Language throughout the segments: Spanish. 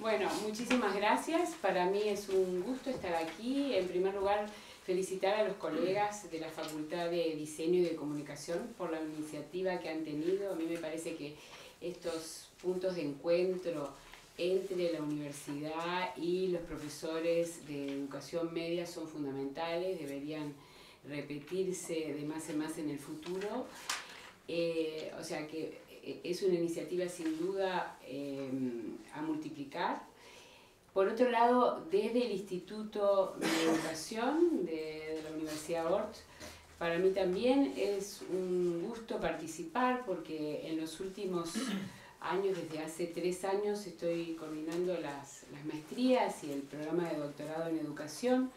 Bueno, muchísimas gracias. Para mí es un gusto estar aquí. En primer lugar, felicitar a los colegas de la Facultad de Diseño y de Comunicación por la iniciativa que han tenido. A mí me parece que estos puntos de encuentro entre la universidad y los profesores de educación media son fundamentales, deberían repetirse de más en más en el futuro. O sea que es una iniciativa sin duda a multiplicar. Por otro lado, desde el Instituto de Educación de la Universidad Ort, para mí también es un gusto participar porque en los últimos años, desde hace 3 años, estoy coordinando las maestrías y el programa de doctorado en educación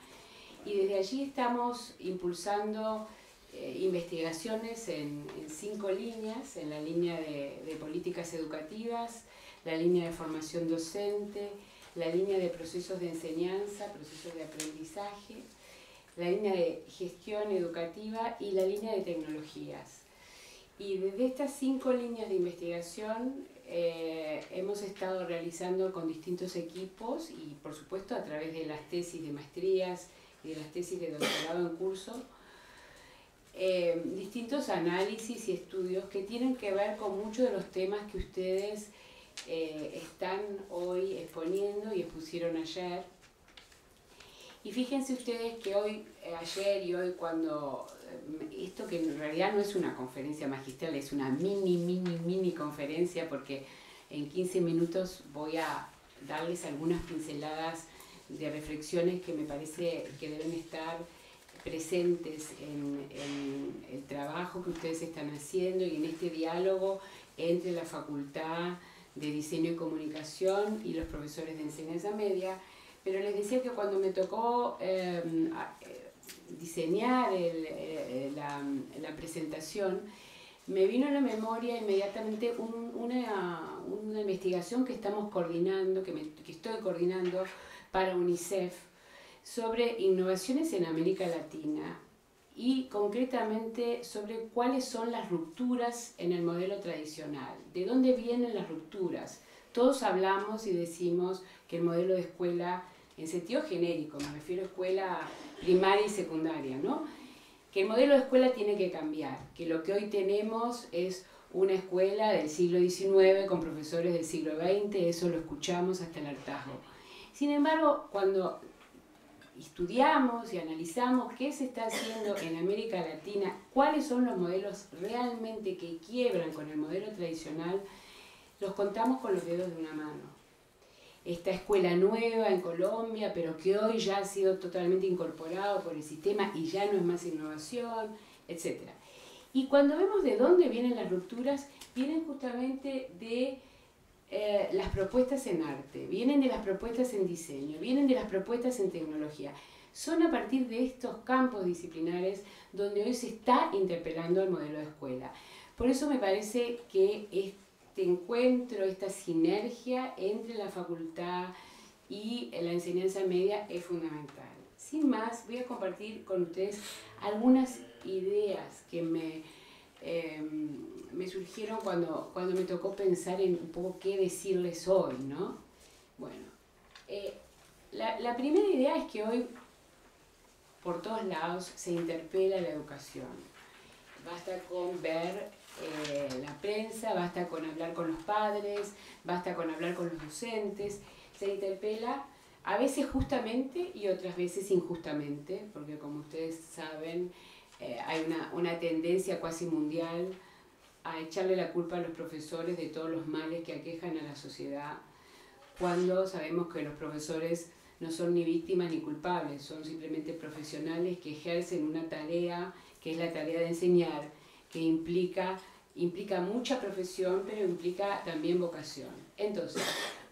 y desde allí estamos impulsando investigaciones en 5 líneas, en la línea de políticas educativas, la línea de formación docente, la línea de procesos de enseñanza, procesos de aprendizaje, la línea de gestión educativa y la línea de tecnologías. Y desde estas 5 líneas de investigación hemos estado realizando con distintos equipos y por supuesto a través de las tesis de maestrías y de las tesis de doctorado en curso, distintos análisis y estudios que tienen que ver con muchos de los temas que ustedes están hoy exponiendo y expusieron ayer. Y fíjense ustedes que hoy, ayer y hoy cuando, esto que en realidad no es una conferencia magistral, es una mini conferencia porque en 15 minutos voy a darles algunas pinceladas de reflexiones que me parece que deben estar presentes en el trabajo que ustedes están haciendo y en este diálogo entre la Facultad de Diseño y Comunicación y los profesores de enseñanza media. Pero les decía que cuando me tocó diseñar la presentación, me vino a la memoria inmediatamente una investigación que estamos coordinando, que estoy coordinando para UNICEF, sobre innovaciones en América Latina y concretamente sobre cuáles son las rupturas en el modelo tradicional, de dónde vienen las rupturas. Todos hablamos y decimos que el modelo de escuela, en sentido genérico, me refiero a escuela primaria y secundaria, ¿no? Que el modelo de escuela tiene que cambiar, que lo que hoy tenemos es una escuela del siglo XIX con profesores del siglo XX, eso lo escuchamos hasta el hartazgo. Sin embargo, cuando estudiamos y analizamos qué se está haciendo en América Latina, cuáles son los modelos realmente que quiebran con el modelo tradicional, los contamos con los dedos de una mano. Esta escuela nueva en Colombia, pero que hoy ya ha sido totalmente incorporado por el sistema y ya no es más innovación, etc. Y cuando vemos de dónde vienen las rupturas, vienen justamente de las propuestas en arte, vienen de las propuestas en diseño, vienen de las propuestas en tecnología. Son a partir de estos campos disciplinares donde hoy se está interpelando el modelo de escuela. Por eso me parece que este encuentro, esta sinergia entre la facultad y la enseñanza media es fundamental. Sin más, voy a compartir con ustedes algunas ideas que me surgieron cuando me tocó pensar en un poco qué decirles hoy, ¿no? Bueno, la primera idea es que hoy por todos lados se interpela la educación. Basta con ver la prensa, basta con hablar con los padres, basta con hablar con los docentes, se interpela a veces justamente y otras veces injustamente, porque como ustedes saben, hay una tendencia cuasi mundial a echarle la culpa a los profesores de todos los males que aquejan a la sociedad, cuando sabemos que los profesores no son ni víctimas ni culpables, son simplemente profesionales que ejercen una tarea, que es la tarea de enseñar, que implica mucha profesión, pero implica también vocación. Entonces,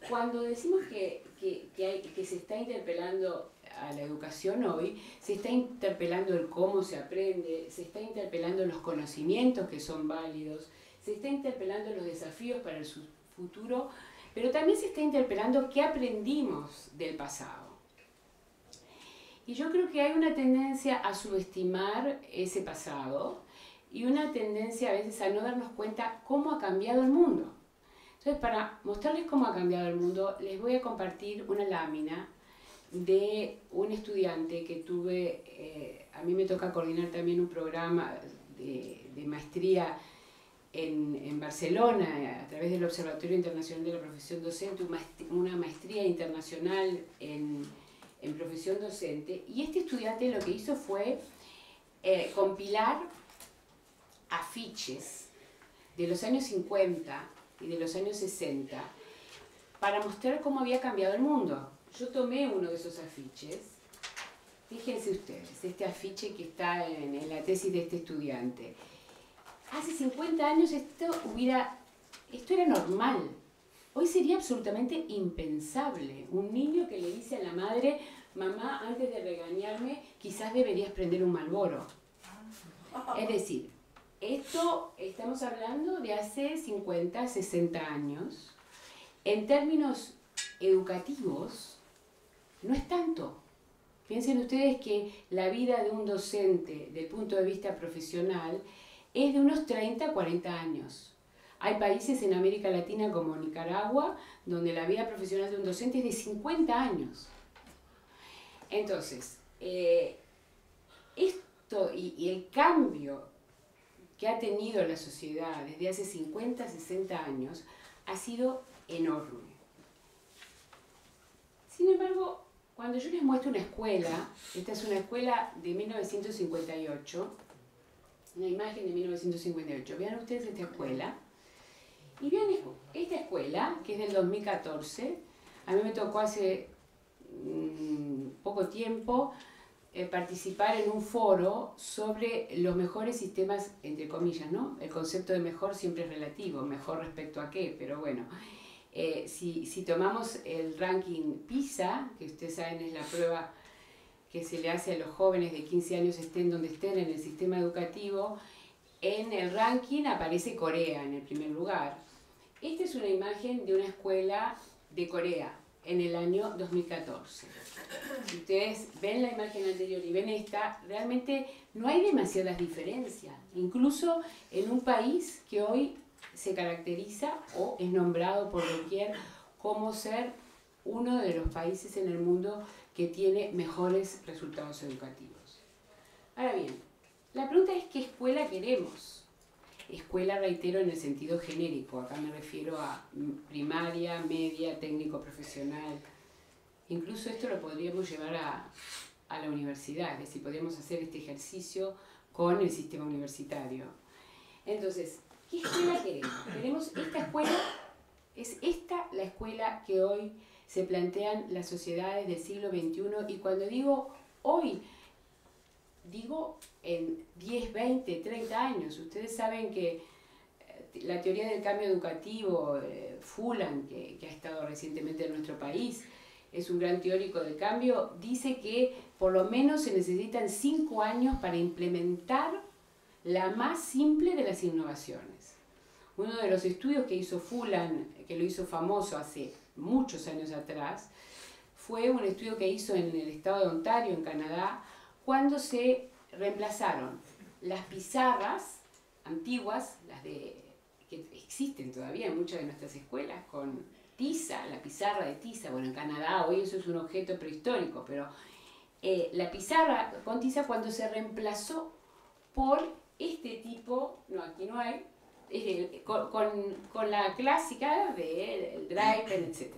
cuando decimos que se está interpelando a la educación hoy, se está interpelando el cómo se aprende, se está interpelando los conocimientos que son válidos, se está interpelando los desafíos para el futuro, pero también se está interpelando qué aprendimos del pasado. Y yo creo que hay una tendencia a subestimar ese pasado y una tendencia a veces a no darnos cuenta cómo ha cambiado el mundo. Entonces, para mostrarles cómo ha cambiado el mundo, les voy a compartir una lámina de un estudiante que tuve, a mí me toca coordinar también un programa de maestría en Barcelona, a través del Observatorio Internacional de la Profesión Docente, una maestría internacional en profesión docente, y este estudiante lo que hizo fue compilar afiches de los años 50 y de los años 60 para mostrar cómo había cambiado el mundo. Yo tomé uno de esos afiches, fíjense ustedes, este afiche que está en la tesis de este estudiante. Hace 50 años esto era normal. Hoy sería absolutamente impensable. Un niño que le dice a la madre, mamá, antes de regañarme, quizás deberías prender un Marlboro. Es decir, esto estamos hablando de hace 50, 60 años. En términos educativos, no es tanto. Piensen ustedes que la vida de un docente, desde el punto de vista profesional, es de unos 30, 40 años. Hay países en América Latina como Nicaragua, donde la vida profesional de un docente es de 50 años. Entonces, esto y el cambio que ha tenido la sociedad desde hace 50, 60 años ha sido enorme. Sin embargo, cuando yo les muestro una escuela, esta es una escuela de 1958, una imagen de 1958, vean ustedes esta escuela, y vean esta escuela, que es del 2014, a mí me tocó hace poco tiempo participar en un foro sobre los mejores sistemas, entre comillas, ¿no? El concepto de mejor siempre es relativo, mejor respecto a qué, pero bueno, si tomamos el ranking PISA, que ustedes saben es la prueba que se le hace a los jóvenes de 15 años estén donde estén en el sistema educativo, en el ranking aparece Corea en el primer lugar. Esta es una imagen de una escuela de Corea en el año 2014. Si ustedes ven la imagen anterior y ven esta, realmente no hay demasiadas diferencias, incluso en un país que hoy se caracteriza o es nombrado por doquier como ser uno de los países en el mundo que tiene mejores resultados educativos. Ahora bien, la pregunta es ¿qué escuela queremos? Escuela, reitero, en el sentido genérico, acá me refiero a primaria, media, técnico profesional. Incluso esto lo podríamos llevar a la universidad, es decir, podríamos hacer este ejercicio con el sistema universitario. Entonces, ¿qué escuela queremos? Queremos esta escuela, es esta la escuela que hoy se plantean las sociedades del siglo XXI, y cuando digo hoy, digo en 10, 20, 30 años. Ustedes saben que la teoría del cambio educativo, Fulan, que ha estado recientemente en nuestro país, es un gran teórico del cambio, dice que por lo menos se necesitan 5 años para implementar la más simple de las innovaciones. Uno de los estudios que hizo Fulan, que lo hizo famoso hace muchos años atrás, fue un estudio que hizo en el estado de Ontario, en Canadá, cuando se reemplazaron las pizarras antiguas, que existen todavía en muchas de nuestras escuelas, con tiza, la pizarra de tiza. Bueno, en Canadá hoy eso es un objeto prehistórico, pero la pizarra con tiza cuando se reemplazó por este tipo, no, aquí no hay, con la clásica del dry pen, etc.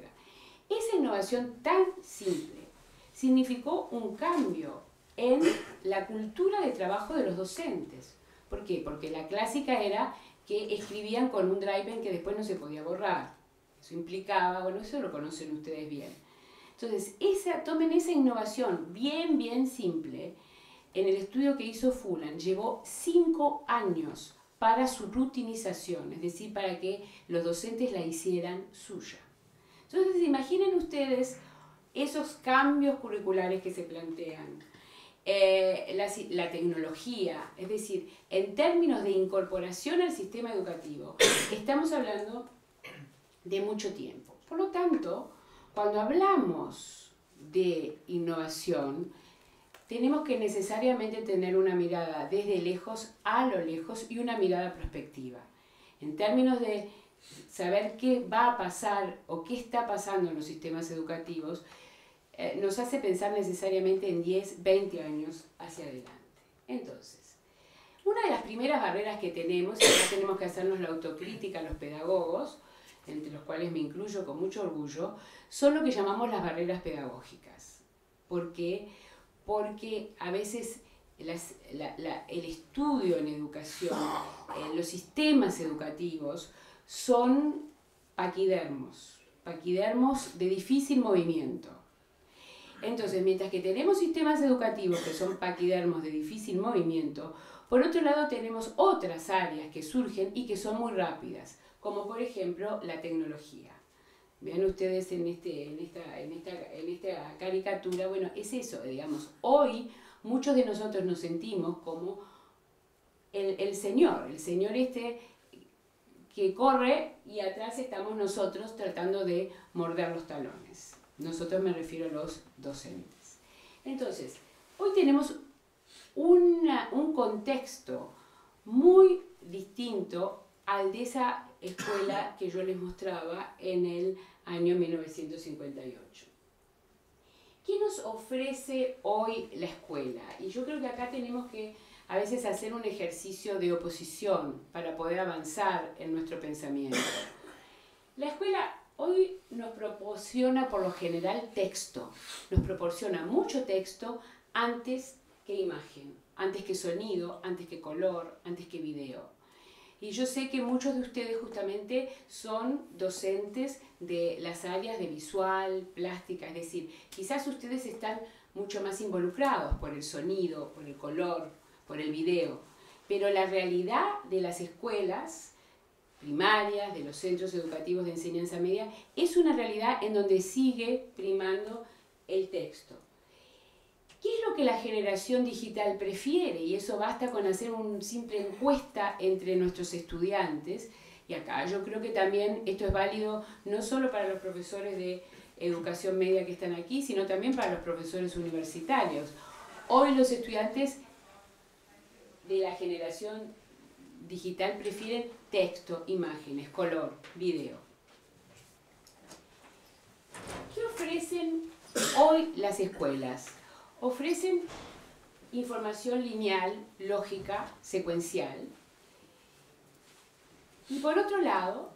Esa innovación tan simple significó un cambio en la cultura de trabajo de los docentes. ¿Por qué? Porque la clásica era que escribían con un dry pen que después no se podía borrar. Eso implicaba, bueno, eso lo conocen ustedes bien. Entonces, tomen esa innovación bien simple. En el estudio que hizo Fulan, llevó 5 años para su rutinización, es decir, para que los docentes la hicieran suya. Entonces, imaginen ustedes esos cambios curriculares que se plantean. La tecnología, es decir, en términos de incorporación al sistema educativo, estamos hablando de mucho tiempo. Por lo tanto, cuando hablamos de innovación, tenemos que necesariamente tener una mirada desde lejos a lo lejos y una mirada prospectiva. En términos de saber qué va a pasar o qué está pasando en los sistemas educativos, nos hace pensar necesariamente en 10, 20 años hacia adelante. Entonces, una de las primeras barreras que tenemos, y acá tenemos que hacernos la autocrítica los pedagogos, entre los cuales me incluyo con mucho orgullo, son lo que llamamos las barreras pedagógicas. ¿Por qué? Porque a veces el estudio en educación, los sistemas educativos, son paquidermos de difícil movimiento. Entonces, mientras que tenemos sistemas educativos que son paquidermos de difícil movimiento, por otro lado tenemos otras áreas que surgen y que son muy rápidas, como por ejemplo la tecnología. Vean ustedes en esta caricatura, bueno, es eso, digamos, hoy muchos de nosotros nos sentimos como el señor que corre y atrás estamos nosotros tratando de morder los talones. Nosotros me refiero a los docentes. Entonces, hoy tenemos un contexto muy distinto al de esa escuela que yo les mostraba en el año 1958. ¿Qué nos ofrece hoy la escuela? Y yo creo que acá tenemos que a veces hacer un ejercicio de oposición para poder avanzar en nuestro pensamiento. La escuela hoy nos proporciona por lo general texto, nos proporciona mucho texto antes que imagen, antes que sonido, antes que color, antes que video. Y yo sé que muchos de ustedes justamente son docentes de las áreas de visual, plástica, es decir, quizás ustedes están mucho más involucrados por el sonido, por el color, por el video, pero la realidad de las escuelas primarias, de los centros educativos de enseñanza media, es una realidad en donde sigue primando el texto. ¿Qué es lo que la generación digital prefiere? Y eso basta con hacer una simple encuesta entre nuestros estudiantes. Y acá yo creo que también esto es válido no solo para los profesores de educación media que están aquí, sino también para los profesores universitarios. Hoy los estudiantes de la generación digital prefieren texto, imágenes, color, video. ¿Qué ofrecen hoy las escuelas? Ofrecen información lineal, lógica, secuencial. Y por otro lado,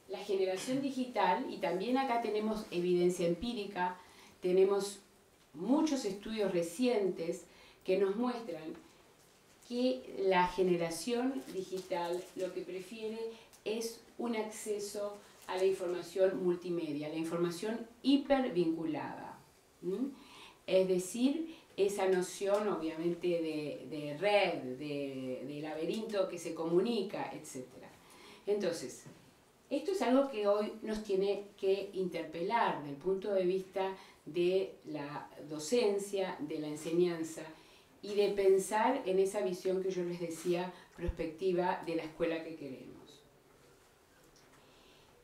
la generación digital, y también acá tenemos evidencia empírica, tenemos muchos estudios recientes que nos muestran que la generación digital lo que prefiere es un acceso a la información multimedia, la información hipervinculada. Es decir, esa noción obviamente de red, de laberinto que se comunica, etc. Entonces, esto es algo que hoy nos tiene que interpelar desde el punto de vista de la docencia, de la enseñanza y de pensar en esa visión que yo les decía, prospectiva de la escuela que queremos.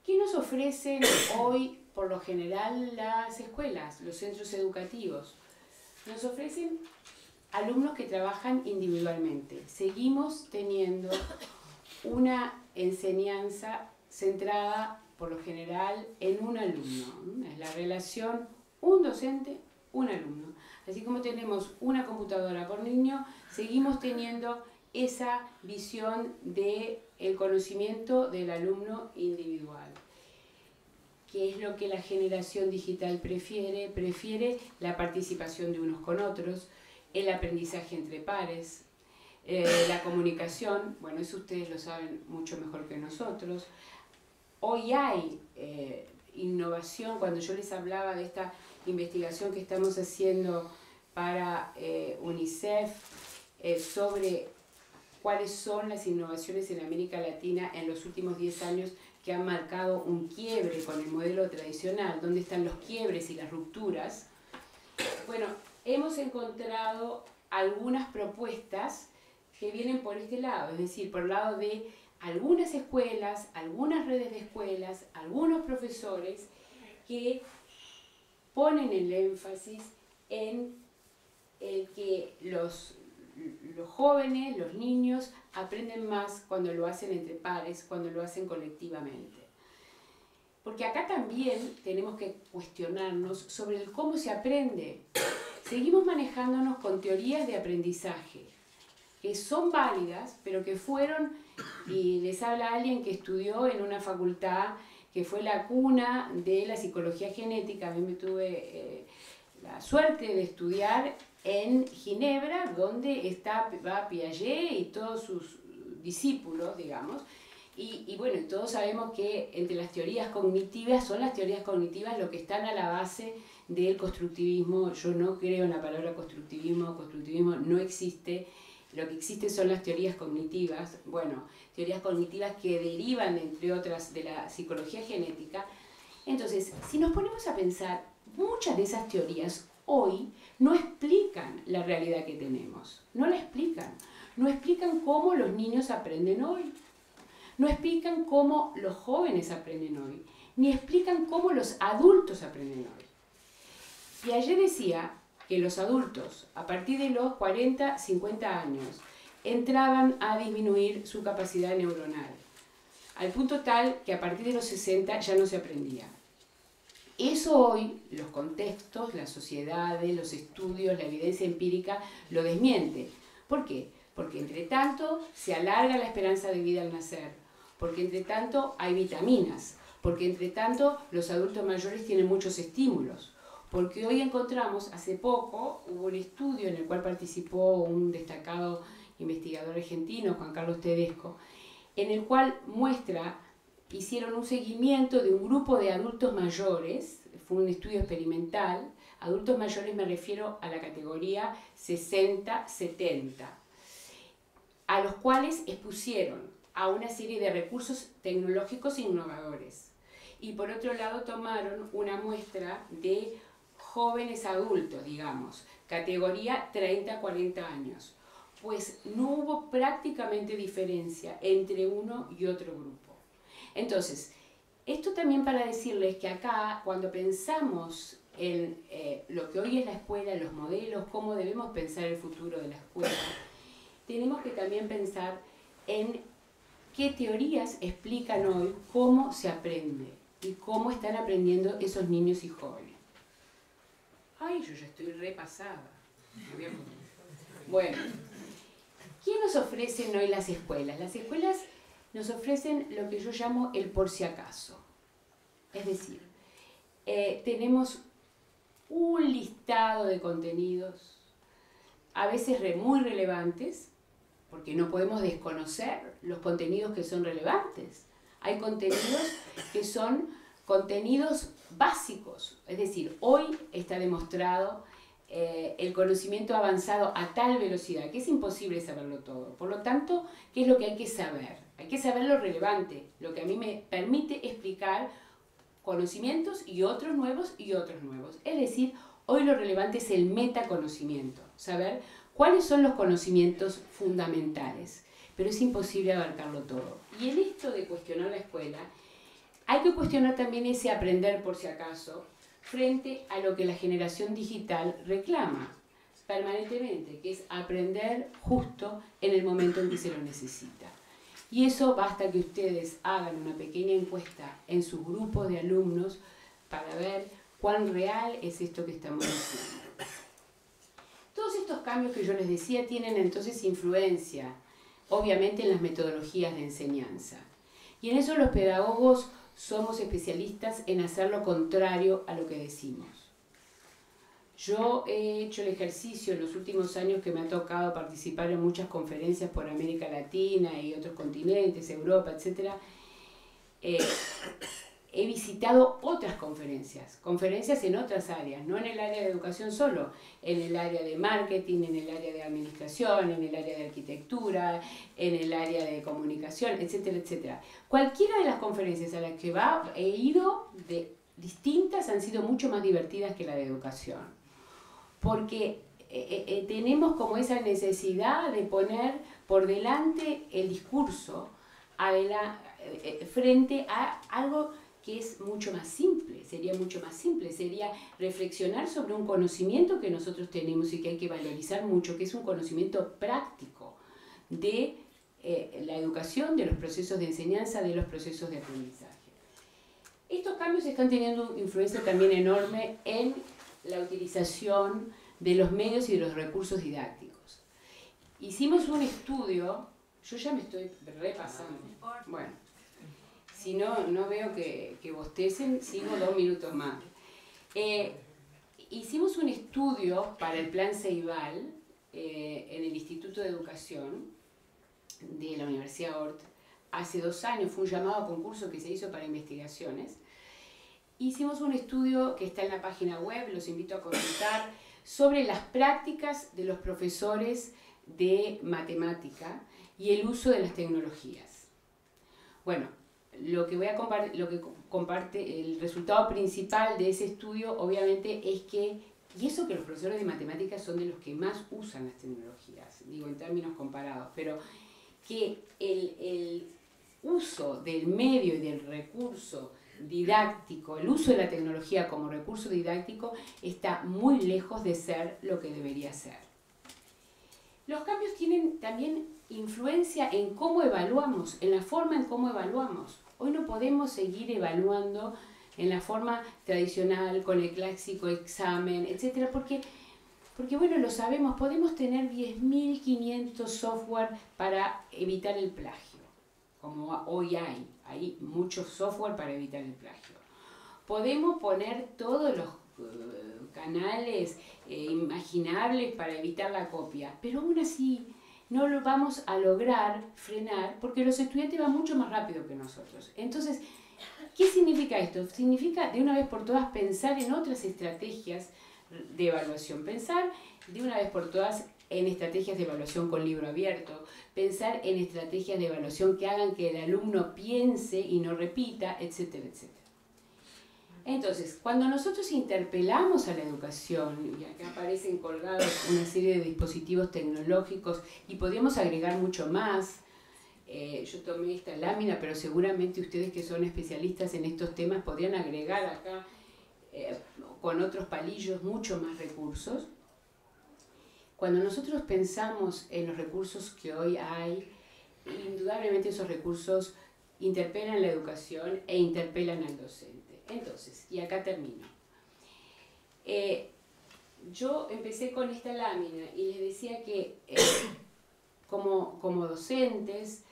¿Qué nos ofrecen hoy, por lo general, las escuelas, los centros educativos? Nos ofrecen alumnos que trabajan individualmente. Seguimos teniendo una enseñanza centrada, por lo general, en un alumno. Es la relación un docente, un alumno. Así como tenemos una computadora por niño, seguimos teniendo esa visión del conocimiento del alumno individual. ¿Qué es lo que la generación digital prefiere? Prefiere la participación de unos con otros, el aprendizaje entre pares, la comunicación, bueno, eso ustedes lo saben mucho mejor que nosotros. Hoy hay innovación, cuando yo les hablaba de esta investigación que estamos haciendo para UNICEF sobre cuáles son las innovaciones en América Latina en los últimos 10 años que han marcado un quiebre con el modelo tradicional, dónde están los quiebres y las rupturas. Bueno, hemos encontrado algunas propuestas que vienen por este lado, es decir, por el lado de algunas escuelas, algunas redes de escuelas, algunos profesores que ponen el énfasis en el que los jóvenes, los niños, aprenden más cuando lo hacen entre pares, cuando lo hacen colectivamente. porque acá también tenemos que cuestionarnos sobre el cómo se aprende. Seguimos manejándonos con teorías de aprendizaje, que son válidas, pero que fueron, y les habla alguien que estudió en una facultad que fue la cuna de la psicología genética. A mí me tuve la suerte de estudiar en Ginebra, donde va Piaget y todos sus discípulos, digamos, y bueno, todos sabemos que entre las teorías cognitivas, son las teorías cognitivas lo que están a la base del constructivismo. Yo no creo en la palabra constructivismo no existe. Lo que existe son las teorías cognitivas, bueno, teorías cognitivas que derivan, entre otras, de la psicología genética. Entonces, si nos ponemos a pensar, muchas de esas teorías hoy no explican la realidad que tenemos, no la explican. No explican cómo los niños aprenden hoy, no explican cómo los jóvenes aprenden hoy, ni explican cómo los adultos aprenden hoy. Piaget decía que los adultos, a partir de los 40, 50 años, entraban a disminuir su capacidad neuronal, al punto tal que a partir de los 60 ya no se aprendía. Eso hoy, los contextos, las sociedades, los estudios, la evidencia empírica, lo desmiente. ¿Por qué? Porque entre tanto se alarga la esperanza de vida al nacer, porque entre tanto hay vitaminas, porque entre tanto los adultos mayores tienen muchos estímulos, porque hoy encontramos, hace poco hubo un estudio en el cual participó un destacado investigador argentino, Juan Carlos Tedesco, en el cual hicieron un seguimiento de un grupo de adultos mayores, fue un estudio experimental. Adultos mayores me refiero a la categoría 60-70, a los cuales expusieron a una serie de recursos tecnológicos innovadores. Y por otro lado tomaron una muestra de jóvenes adultos, digamos, categoría 30-40 años. Pues no hubo prácticamente diferencia entre uno y otro grupo. Entonces, esto también para decirles que acá, cuando pensamos en lo que hoy es la escuela, los modelos, cómo debemos pensar el futuro de la escuela, tenemos que también pensar en qué teorías explican hoy cómo se aprende y cómo están aprendiendo esos niños y jóvenes. Ay, yo ya estoy repasada. Bueno, ¿qué nos ofrecen hoy las escuelas? Las escuelas nos ofrecen lo que yo llamo el por si acaso. Es decir, tenemos un listado de contenidos, a veces muy relevantes, porque no podemos desconocer los contenidos que son relevantes. Hay contenidos que son contenidos básicos, es decir, hoy está demostrado el conocimiento avanzado a tal velocidad que es imposible saberlo todo. Por lo tanto, ¿qué es lo que hay que saber? Hay que saber lo relevante, lo que a mí me permite explicar conocimientos y otros nuevos y otros nuevos. Es decir, hoy lo relevante es el metaconocimiento, saber cuáles son los conocimientos fundamentales, pero es imposible abarcarlo todo. Y en esto de cuestionar la escuela, hay que cuestionar también ese aprender por si acaso, frente a lo que la generación digital reclama permanentemente, que es aprender justo en el momento en que se lo necesita. Y eso basta que ustedes hagan una pequeña encuesta en sus grupos de alumnos para ver cuán real es esto que estamos diciendo. Todos estos cambios que yo les decía tienen entonces influencia, obviamente, en las metodologías de enseñanza. Y en eso los pedagogos somos especialistas en hacer lo contrario a lo que decimos. Yo he hecho el ejercicio en los últimos años que me ha tocado participar en muchas conferencias por América Latina y otros continentes, Europa, etc. He visitado otras conferencias en otras áreas, no en el área de educación solo, en el área de marketing, en el área de administración, en el área de arquitectura, en el área de comunicación, etcétera, etcétera. Cualquiera de las conferencias a las que he ido, distintas, han sido mucho más divertidas que la de educación. Porque tenemos como esa necesidad de poner por delante el discurso frente a algo que es mucho más simple, sería reflexionar sobre un conocimiento que nosotros tenemos y que hay que valorizar mucho, que es un conocimiento práctico de la educación, de los procesos de enseñanza, de los procesos de aprendizaje. Estos cambios están teniendo influencia también enorme en la utilización de los medios y de los recursos didácticos. Hicimos un estudio, yo ya me estoy repasando, bueno, si no veo que bostecen, sigo 2 minutos más. Hicimos un estudio para el Plan Ceibal en el Instituto de Educación de la Universidad Hort. Hace 2 años fue un llamado a concurso que se hizo para investigaciones. Hicimos un estudio que está en la página web, los invito a consultar, sobre las prácticas de los profesores de matemática y el uso de las tecnologías. Bueno, lo que comparte, el resultado principal de ese estudio, obviamente, es que, y eso que los profesores de matemáticas son de los que más usan las tecnologías, digo en términos comparados, pero que el uso del medio y del recurso didáctico, el uso de la tecnología como recurso didáctico está muy lejos de ser lo que debería ser. Los cambios tienen también influencia en cómo evaluamos, en la forma en cómo evaluamos. Hoy no podemos seguir evaluando en la forma tradicional, con el clásico examen, etc. Porque bueno, lo sabemos, podemos tener 10.500 software para evitar el plagio, como hoy hay mucho software para evitar el plagio. Podemos poner todos los canales imaginables para evitar la copia, pero aún así no lo vamos a lograr frenar porque los estudiantes van mucho más rápido que nosotros. Entonces, ¿qué significa esto? Significa de una vez por todas pensar en otras estrategias de evaluación, pensar de una vez por todas en estrategias de evaluación con libro abierto, pensar en estrategias de evaluación que hagan que el alumno piense y no repita, etcétera, etcétera. Entonces, cuando nosotros interpelamos a la educación, y acá aparecen colgados una serie de dispositivos tecnológicos, y podríamos agregar mucho más, yo tomé esta lámina, pero seguramente ustedes que son especialistas en estos temas podrían agregar acá con otros palillos mucho más recursos. Cuando nosotros pensamos en los recursos que hoy hay, indudablemente esos recursos interpelan la educación e interpelan al docente. Entonces, y acá termino. Yo empecé con esta lámina y les decía que como docentes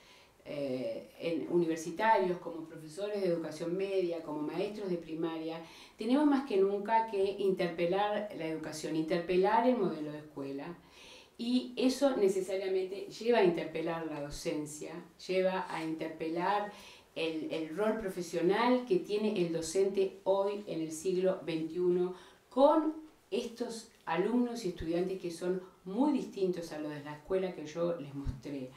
universitarios, como profesores de educación media, como maestros de primaria, tenemos más que nunca que interpelar la educación, interpelar el modelo de escuela, y eso necesariamente lleva a interpelar la docencia, lleva a interpelar el rol profesional que tiene el docente hoy en el siglo XXI con estos alumnos y estudiantes que son muy distintos a los de la escuela que yo les mostré.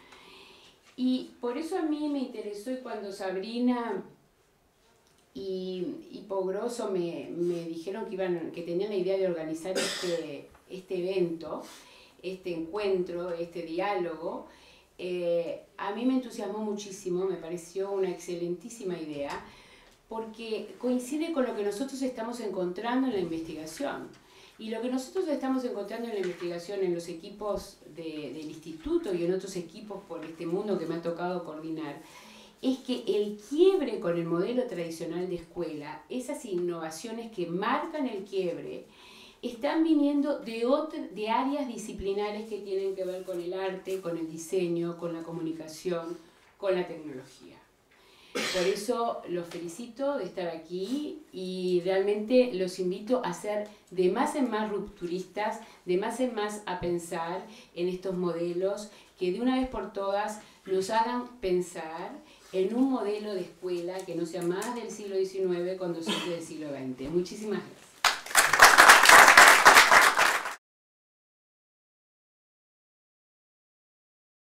Y por eso a mí me interesó, y cuando Sabrina y Pogroso me dijeron que tenían la idea de organizar este evento, este encuentro, este diálogo, a mí me entusiasmó muchísimo, me pareció una excelentísima idea, porque coincide con lo que nosotros estamos encontrando en la investigación. Y lo que nosotros estamos encontrando en la investigación en los equipos del instituto y en otros equipos por este mundo que me ha tocado coordinar, es que el quiebre con el modelo tradicional de escuela, esas innovaciones que marcan el quiebre, están viniendo de áreas disciplinares que tienen que ver con el arte, con el diseño, con la comunicación, con la tecnología. Por eso los felicito de estar aquí y realmente los invito a ser de más en más rupturistas, de más en más a pensar en estos modelos que de una vez por todas nos hagan pensar en un modelo de escuela que no sea más del siglo XIX con docentes del siglo XX. Muchísimas gracias.